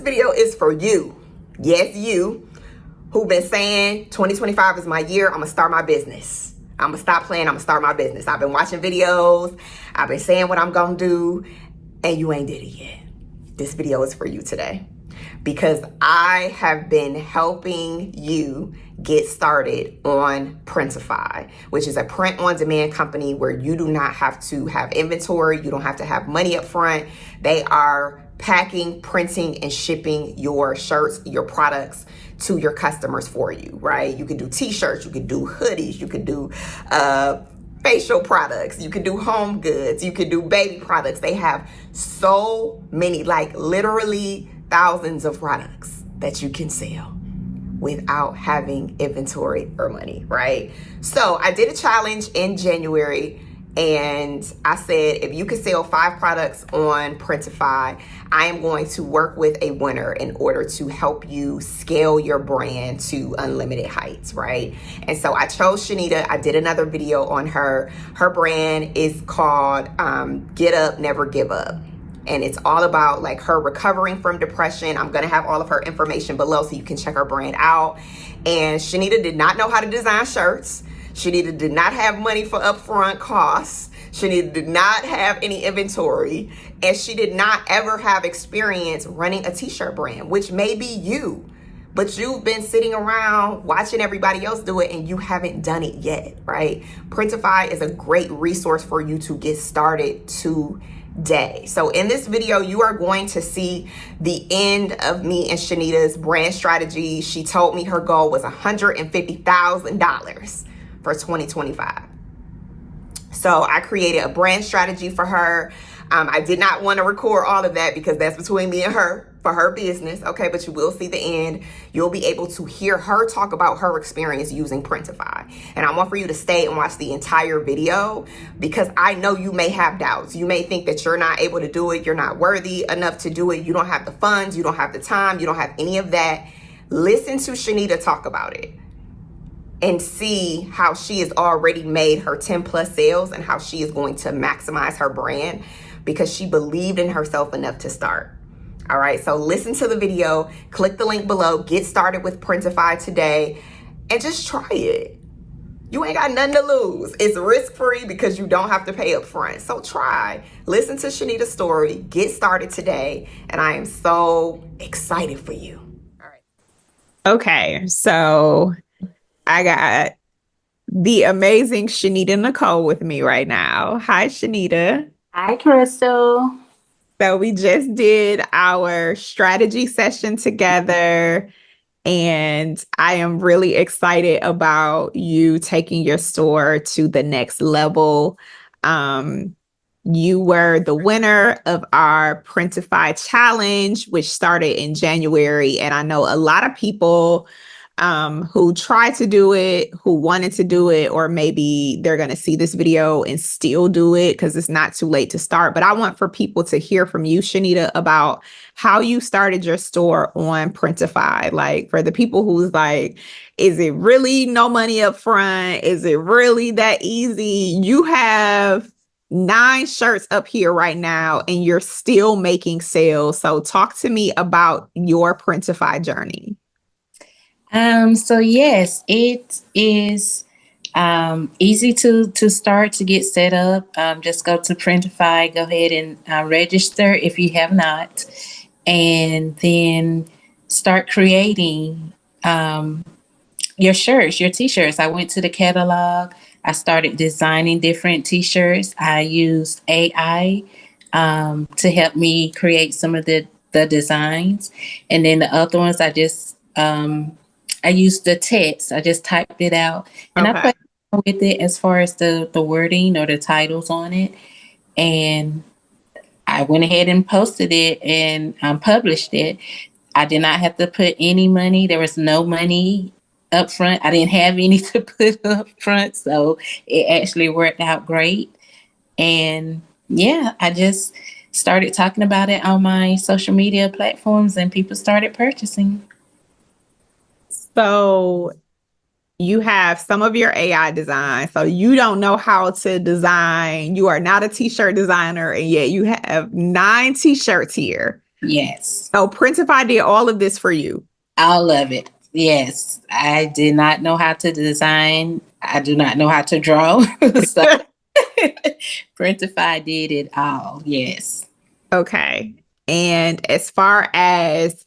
video is for you. Yes, you who been saying 2025 is my year. I'm gonna start my business. I'm gonna stop playing. I'm gonna start my business. I've been watching videos. I've been saying what I'm gonna do, and you ain't did it yet. This video is for you today because I have been helping you get started on Printify, which is a print-on-demand company where you do not have to have inventory. You don't have to have money up front. They are packing, printing, and shipping your shirts, your products to your customers for you, right? You can do t-shirts, you can do hoodies, you can do facial products, you can do home goods, you can do baby products. They have so many, like literally thousands of products that you can sell without having inventory or money, right? So I did a challenge in January and I said, if you could sell 5 products on Printify, I am going to work with a winner in order to help you scale your brand to unlimited heights, right? And so I chose Shanita. I did another video on her. Her brand is called Get Up, Never Give Up. And it's all about like her recovering from depression. I'm gonna have all of her information below so you can check her brand out. And Shanita did not know how to design shirts. Shanita did not have money for upfront costs. Shanita did not have any inventory. And she did not ever have experience running a t-shirt brand, which may be you. But you've been sitting around watching everybody else do it and you haven't done it yet, right? Printify is a great resource for you to get started today. So in this video, you are going to see the end of me and Shanita's brand strategy. She told me her goal was $150,000 for 2025. So I created a brand strategy for her. I did not want to record all of that because that's between me and her for her business. Okay, but you will see the end. You'll be able to hear her talk about her experience using Printify. And I want for you to stay and watch the entire video because I know you may have doubts. You may think that you're not able to do it. You're not worthy enough to do it. You don't have the funds. You don't have the time. You don't have any of that. Listen to Shanita talk about it and see how she has already made her 10 plus sales and how she is going to maximize her brand because she believed in herself enough to start. All right, so listen to the video, click the link below, get started with Printify today, and just try it. You ain't got nothing to lose. It's risk-free because you don't have to pay up front. So try, listen to Shanita's story, get started today, and I am so excited for you. All right. Okay, so I got the amazing Shanita Nicole with me right now. Hi, Shanita. Hi, Crystal. So we just did our strategy session together, and I am really excited about you taking your store to the next level. You were the winner of our Printify challenge, which started in January, and I know a lot of people who tried to do it, who wanted to do it, or maybe they're going to see this video and still do it because it's not too late to start. But I want for people to hear from you, Shanita, about how you started your store on Printify. Like for the people who's like, is it really no money up front? Is it really that easy? You have 9 shirts up here right now and you're still making sales. So talk to me about your Printify journey. So yes, it is easy to start, to get set up. Just go to Printify, go ahead and register if you have not, and then start creating your shirts, your t-shirts. I went to the catalog. I started designing different t-shirts. I used AI to help me create some of the designs, and then the other ones I just I used the text. I just typed it out and I played with it as far as the wording or the titles on it. And I went ahead and posted it and published it. I did not have to put any money. There was no money up front. I didn't have any to put up front. So it actually worked out great. And yeah, I just started talking about it on my social media platforms and people started purchasing. So you have some of your AI design. So you don't know how to design. You are not a t-shirt designer, and yet you have 9 t-shirts here. Yes. So Printify did all of this for you. All of it. Yes. I did not know how to design. I do not know how to draw. So Printify did it all. Yes. Okay. And as far as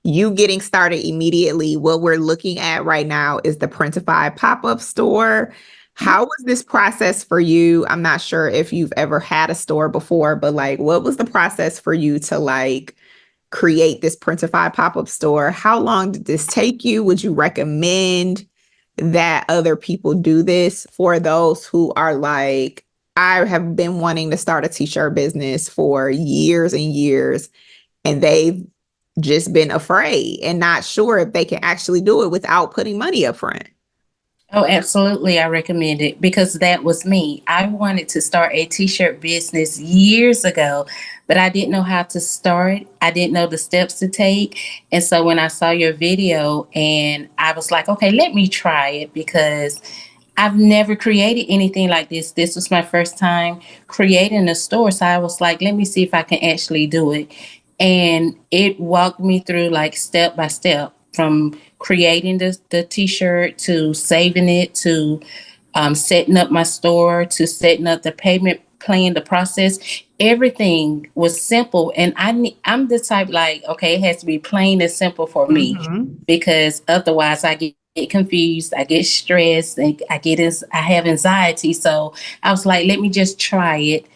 you getting started immediately, what we're looking at right now is the Printify pop-up store. How was this process for you? I'm not sure if you've ever had a store before, but like, what was the process for you to like create this Printify pop-up store? How long did this take you? Would you recommend that other people do this for those who are like, I have been wanting to start a t-shirt business for years and years, and they've just been afraid and not sure if they can actually do it without putting money up front? Oh, absolutely. I recommend it because that was me. I wanted to start a t-shirt business years ago, but I didn't know how to start. I didn't know the steps to take. And so when I saw your video and I was like, okay, let me try it because I've never created anything like this. This was my first time creating a store. So I was like, let me see if I can actually do it. And it walked me through like step by step from creating the t-shirt to saving it to setting up my store to setting up the payment plan, the process. Everything was simple. And I'm the type like, okay, it has to be plain and simple for me because otherwise I get confused, I get stressed, and I have anxiety. So I was like, let me just try it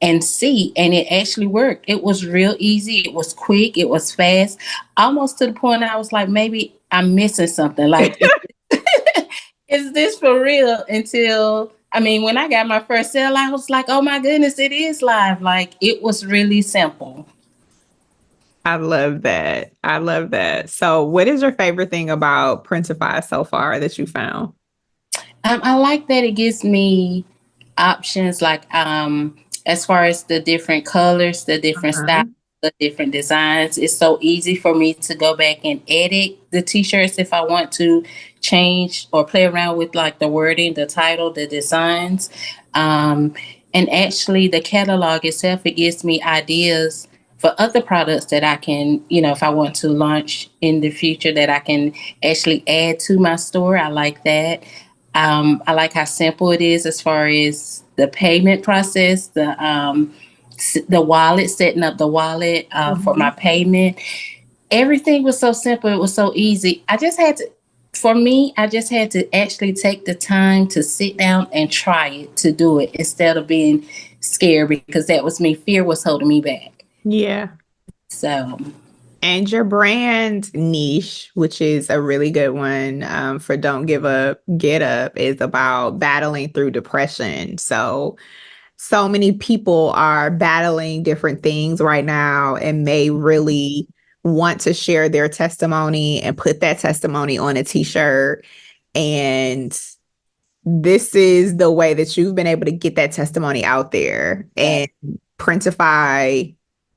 and see. And it actually worked. It was real easy. It was quick. It was fast. Almost to the point I was like, maybe I'm missing something. Like, is this for real? Until, I mean, when I got my first sale, I was like, oh my goodness, it is live. Like, it was really simple. I love that. I love that. So what is your favorite thing about Printify so far that you found? I like that it gives me options like as far as the different colors, the different styles, the different designs. It's so easy for me to go back and edit the t-shirts if I want to change or play around with like the wording, the title, the designs. And actually the catalog itself, it gives me ideas for other products that I can, if I want to launch in the future that I can actually add to my store. I like that. I like how simple it is as far as the payment process, the wallet, setting up the wallet for my payment. Everything was so simple. It was so easy. For me, I just had to actually take the time to sit down and try it, to do it instead of being scared because that was me. Fear was holding me back. Yeah. So. And your brand niche, which is a really good one for Don't Give Up, Get Up, is about battling through depression. So many people are battling different things right now and may really want to share their testimony and put that testimony on a t-shirt. And this is the way that you've been able to get that testimony out there. And Printify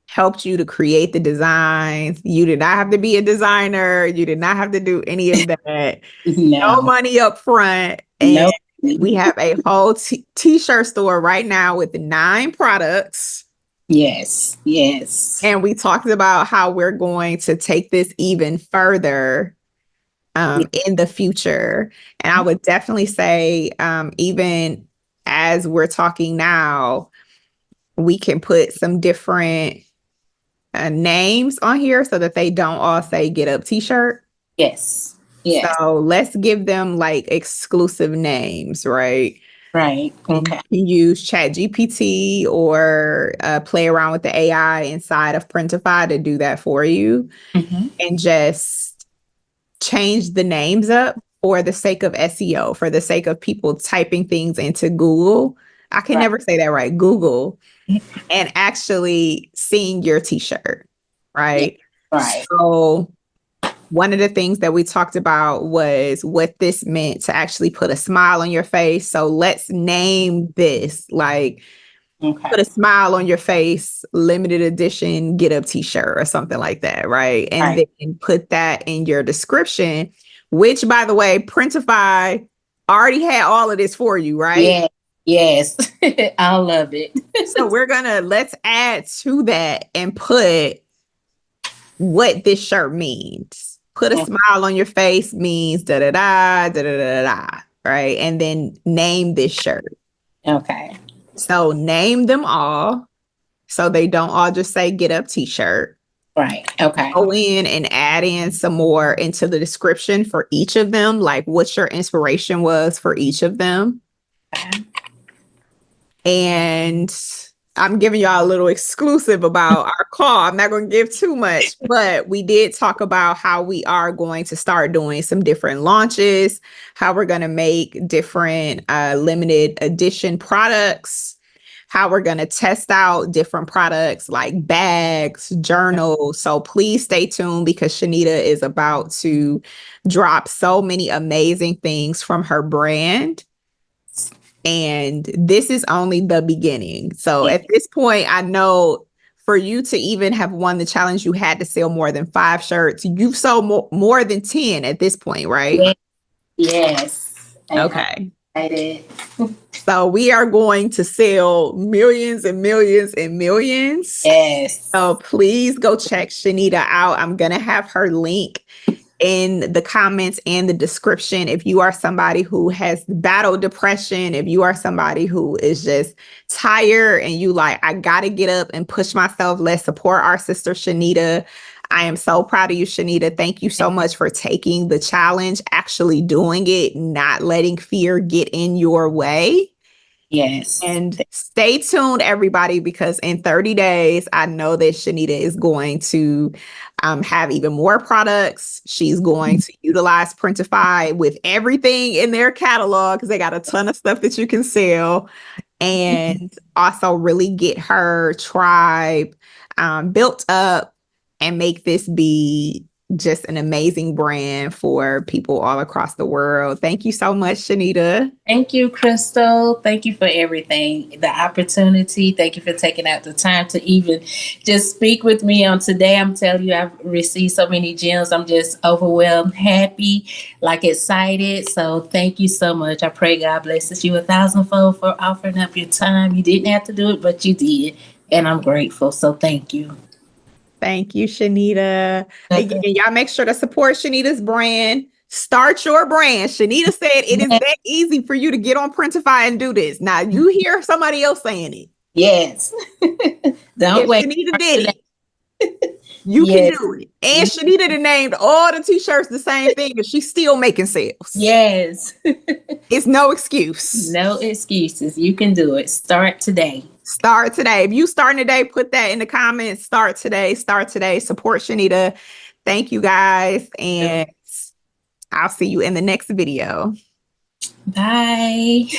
helped you to create the designs. You did not have to be a designer. You did not have to do any of that. No money up front. And we have a whole t-shirt store right now with 9 products. Yes, yes. And we talked about how we're going to take this even further in the future. And I would definitely say, even as we're talking now, we can put some different names on here so that they don't all say Get Up t-shirt. Yes. Yes. So let's give them like exclusive names, right? Right. Okay. You can use ChatGPT or play around with the AI inside of Printify to do that for you. And just change the names up for the sake of SEO, for the sake of people typing things into Google. I can never say that right. Google. And actually seeing your t-shirt, right? Yeah, right. So one of the things that we talked about was what this meant to actually put a smile on your face. So let's name this like put a smile on your face, limited edition Get Up t-shirt or something like that, right? And then put that in your description, which by the way, Printify already had all of this for you, right? Yeah. Yes, I love it. So let's add to that and put what this shirt means. Put a smile on your face means da da da da da da da, right? And then name this shirt. Okay. So name them all, so they don't all just say "Get Up T-shirt." Right. Okay. Go in and add in some more into the description for each of them, like what your inspiration was for each of them. Okay. And I'm giving y'all a little exclusive about our call. I'm not going to give too much, but we did talk about how we are going to start doing some different launches, how we're going to make different limited edition products, how we're going to test out different products like bags, journals. So please stay tuned, because Shanita is about to drop so many amazing things from her brand. And this is only the beginning. So at this point, I know for you to even have won the challenge, you had to sell more than 5 shirts. You've sold more than 10 at this point, right? Yes. Okay. I did. So we are going to sell millions and millions and millions. Yes. So please go check Shanita out. I'm going to have her link in the comments and the description. If you are somebody who has battled depression, if you are somebody who is just tired and you like, I got to get up and push myself, let's support our sister Shanita. I am so proud of you, Shanita. Thank you so much for taking the challenge, actually doing it, not letting fear get in your way. Yes. And stay tuned, everybody, because in 30 days, I know that Shanita is going to have even more products. She's going to utilize Printify with everything in their catalog, because they got a ton of stuff that you can sell, and also really get her tribe built up and make this be just an amazing brand for people all across the world. Thank you so much, Shanita. Thank you, Crystal. Thank you for everything, the opportunity. Thank you for taking out the time to even just speak with me on today. I'm telling you, I've received so many gems. I'm just overwhelmed, happy, like excited. So thank you so much. I pray God blesses you 1,000-fold for offering up your time. You didn't have to do it, but you did. And I'm grateful. So thank you. Thank you, Shanita. Okay. Again, y'all make sure to support Shanita's brand. Start your brand. Shanita said it is that easy for you to get on Printify and do this. Now, you hear somebody else saying it. Yes. Don't wait. Shanita did it. You can do it. And Shanita done named all the t-shirts the same thing, and she's still making sales. Yes. It's no excuse. No excuses. You can do it. Start today. Start today. If you starting today, put that in the comments. Start today. Start today. Support Shanita. Thank you, guys. And I'll see you in the next video. Bye.